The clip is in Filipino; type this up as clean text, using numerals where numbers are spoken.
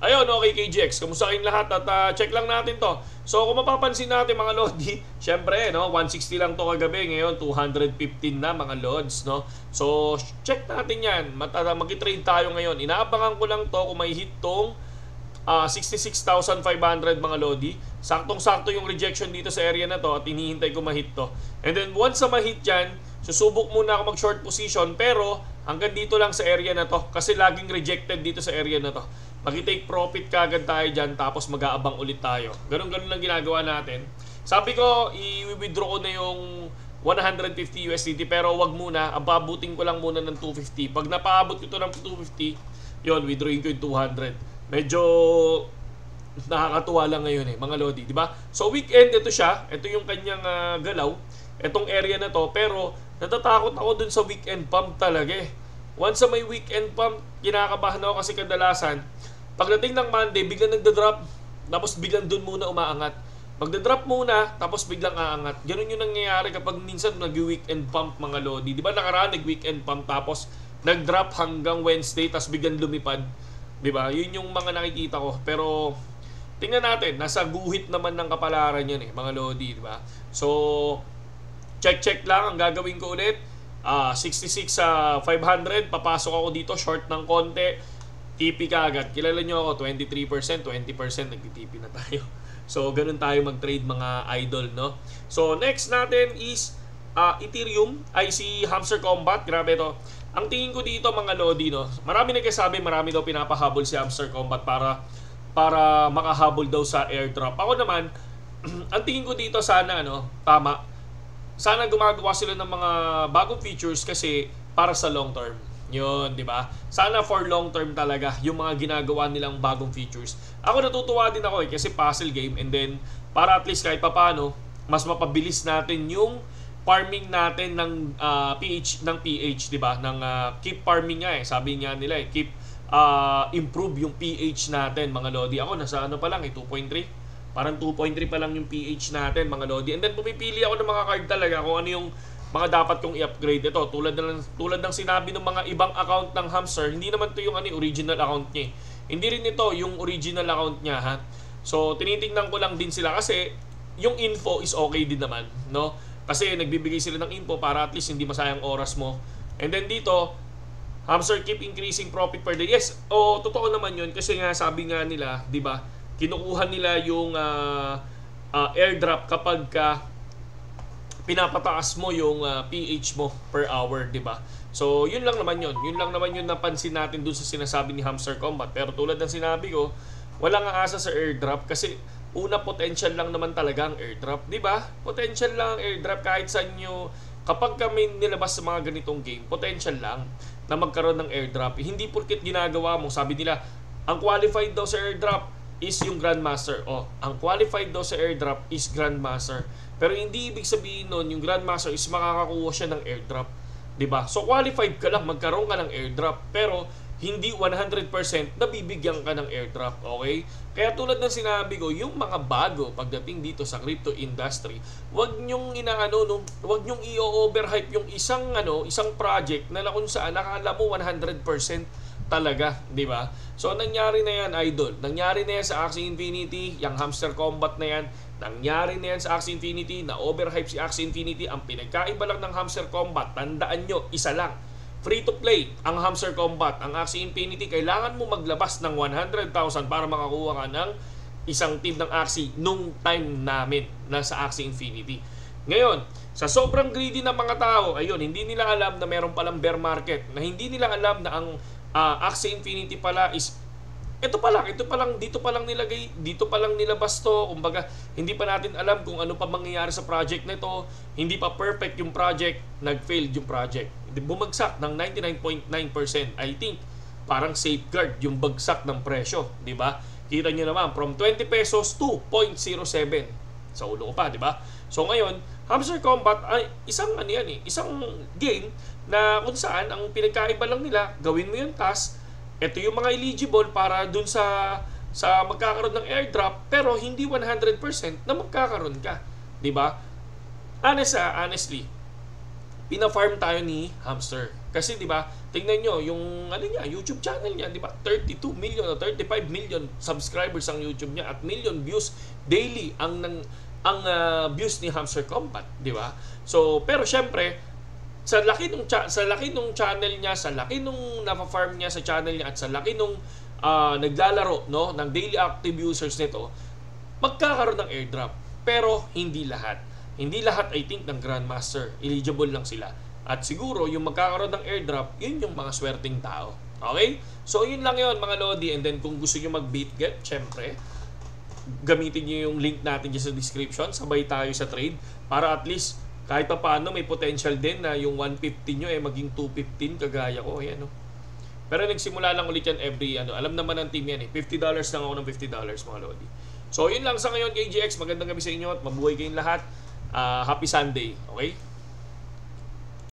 Ayun, okay KGX, kamusta kayong lahat at check lang natin to. So kung mapapansin natin mga Lodi, syempre no, 160 lang to kagabi, ngayon 215 na mga Lods, no. So check natin 'yan. Mag-trade tayo ngayon. Inaabangan ko lang to kung may hit tong 66,500 mga Lodi. Saktong-sakto yung rejection dito sa area na to at hinihintay ko ma-hit to. And then once na ma-hit yan, susubok muna ako mag-short position pero hanggang dito lang sa area na to kasi laging rejected dito sa area na to. Mag-take profit kagad tayo dyan tapos mag-aabang ulit tayo. Ganun-ganun lang ginagawa natin. Sabi ko, i-withdraw ko na yung 150 USDT pero wag muna, ababutin ko lang muna ng 250. Pag napaabot ito ng 250, yon, withdrawing ko yung 200. Medyo nakakatuwa lang ngayon mga Lodi, di ba? So weekend ito siya, ito yung kanyang galaw, itong area na to, pero natatakot ako dun sa weekend pump talaga Once sa may weekend pump, kinakabahan ako kasi kadalasan pagdating ng Monday, biglang nagda-drop, tapos biglang dun muna umaangat. Magda-drop muna, tapos biglang aangat. Ganun yung nangyayari kapag minsan nag-weekend pump mga Lodi. Di ba nakaraan nag-weekend pump tapos nag-drop hanggang Wednesday tapos biglang lumipad. Di ba? Yun yung mga nakikita ko. Pero tingnan natin, nasa guhit naman ng kapalaran yan mga Lodi, di ba? So check lang ang gagawin ko ulit. 66,500, papasok ako dito, short ng konti. TP ka agad. Kilala nyo ako, 23%, 20% nagti-TP na tayo. So, ganun tayo mag-trade mga idol, no? So, next natin is Ethereum, ay si Hamster Combat. Grabe to. Ang tingin ko dito mga Lodi, no? Marami nagsasabi, marami daw pinapahabol si Hamster Combat para makahabol daw sa airdrop. Ako naman, ang tingin ko dito sana, tama. Sana gumagawa sila ng mga bagong features kasi para sa long term. Yun, di ba? Sana for long term talaga yung mga ginagawa nilang bagong features. Ako natutuwa din ako kasi puzzle game and then para at least kahit papano mas mapabilis natin yung farming natin ng pH, di ba? Ng keep farming nga Sabi nga nila keep improve yung pH natin mga Lodi. Ako nasa pa lang 2.3. Parang 2.3 pa lang yung pH natin mga Lodi. And then pumipili ako ng mga card talaga kung ano yung mga dapat kong i-upgrade. Ito, tulad ng sinabi ng mga ibang account ng Hamster, hindi naman to yung original account niya. Hindi rin ito yung original account niya, ha. So, tinitingnan ko lang din sila kasi yung info is okay din naman, no? Kasi nagbibigay sila ng info para at least hindi masayang oras mo. And then dito, Hamster keep increasing profit per day. Yes, totoo naman yun kasi nga sabi nga nila, 'di ba? Kinukuha nila yung airdrop kapag pinapataas mo yung pH mo per hour, di ba? So, yun lang naman yun. Yun lang naman yun napansin natin dun sa sinasabi ni Hamster Combat. Pero tulad ng sinabi ko, walang aasa sa airdrop kasi una, potential lang naman talaga ang airdrop, di ba? Potential lang ang airdrop kahit sa inyo. Kapag kami nilabas sa mga ganitong game, potential lang na magkaroon ng airdrop. Hindi porket ginagawa mo, sabi nila, ang qualified daw sa airdrop is yung Grandmaster. Ang qualified daw sa airdrop is Grandmaster. Pero hindi ibig sabihin nun, yung Grandmaster is makakakuha siya ng airdrop. Diba? So, qualified ka lang, magkaroon ka ng airdrop. Pero, hindi 100% nabibigyan ka ng airdrop. Okay? Kaya tulad ng sinabi ko, yung mga bago pagdating dito sa crypto industry, wag nyong wag nyong i-overhype yung isang project na kung saan nakala mo 100% talaga, di ba? So, nangyari na yan, idol. Nangyari na yan sa Axie Infinity, yung Hamster Combat na yan. Nangyari na yan sa Axie Infinity, na overhype si Axie Infinity. Ang pinagkaiba lang ng Hamster Combat, tandaan nyo, isa lang. Free to play ang Hamster Combat. Ang Axie Infinity, kailangan mo maglabas ng 100,000 para makakuha ka ng isang team ng Axie nung time namin na sa Axie Infinity. Ngayon, sa sobrang greedy ng mga tao, ayun, hindi nila alam na meron palang bear market, na hindi nila alam na ang Axie Infinity pala is dito pa lang nilabas to. Kumbaga, hindi pa natin alam kung ano pa mangyayari sa project nito. Hindi pa perfect yung project, nag-failed yung project. Bumagsak ng 99.9%. I think parang safeguard yung bagsak ng presyo, di ba? Kita niyo naman from 20 pesos to 0.07. Sa ulo ko pa, di ba? So ngayon, Hamster Combat ay isang game na kung saan ang pinagkaiba lang nila, gawin mo yung task. Ito yung mga eligible para dun sa magkakaroon ng airdrop, pero hindi 100% na magkakaroon ka, 'di ba? Honestly, pina-farm tayo ni Hamster. Kasi 'di ba, tingnan nyo, yung ano niya, YouTube channel niya, di ba? 32 million o 35 million subscribers ang YouTube niya at million views daily ang views ni Hamster Combat, di ba? So, pero syempre, sa laki nung channel niya, sa laki nung na-farm niya sa channel niya at sa laki nung naglalaro, no, ng daily active users nito, magkakaroon ng airdrop. Pero hindi lahat. Hindi lahat, I think, ng Grandmaster. Eligible lang sila. At siguro, yung magkakaroon ng airdrop, yun yung mga swerteng tao. Okay? So, yun lang yun, mga Lodi. And then, kung gusto nyo mag-BaitGet, syempre, gamitin nyo yung link natin dyan sa description. Sabay tayo sa trade. Para at least, kahit pa paano, may potential din na yung 150 nyo maging 215, kagaya ko. Ayan, no? Pero nagsimula lang ulit yan every, alam naman ng team yan $50 lang ako ng $50, mga Lodi. So, yun lang sa ngayon, KGX. Magandang gabi sa inyo at mabuhay kayong lahat. Happy Sunday. Okay?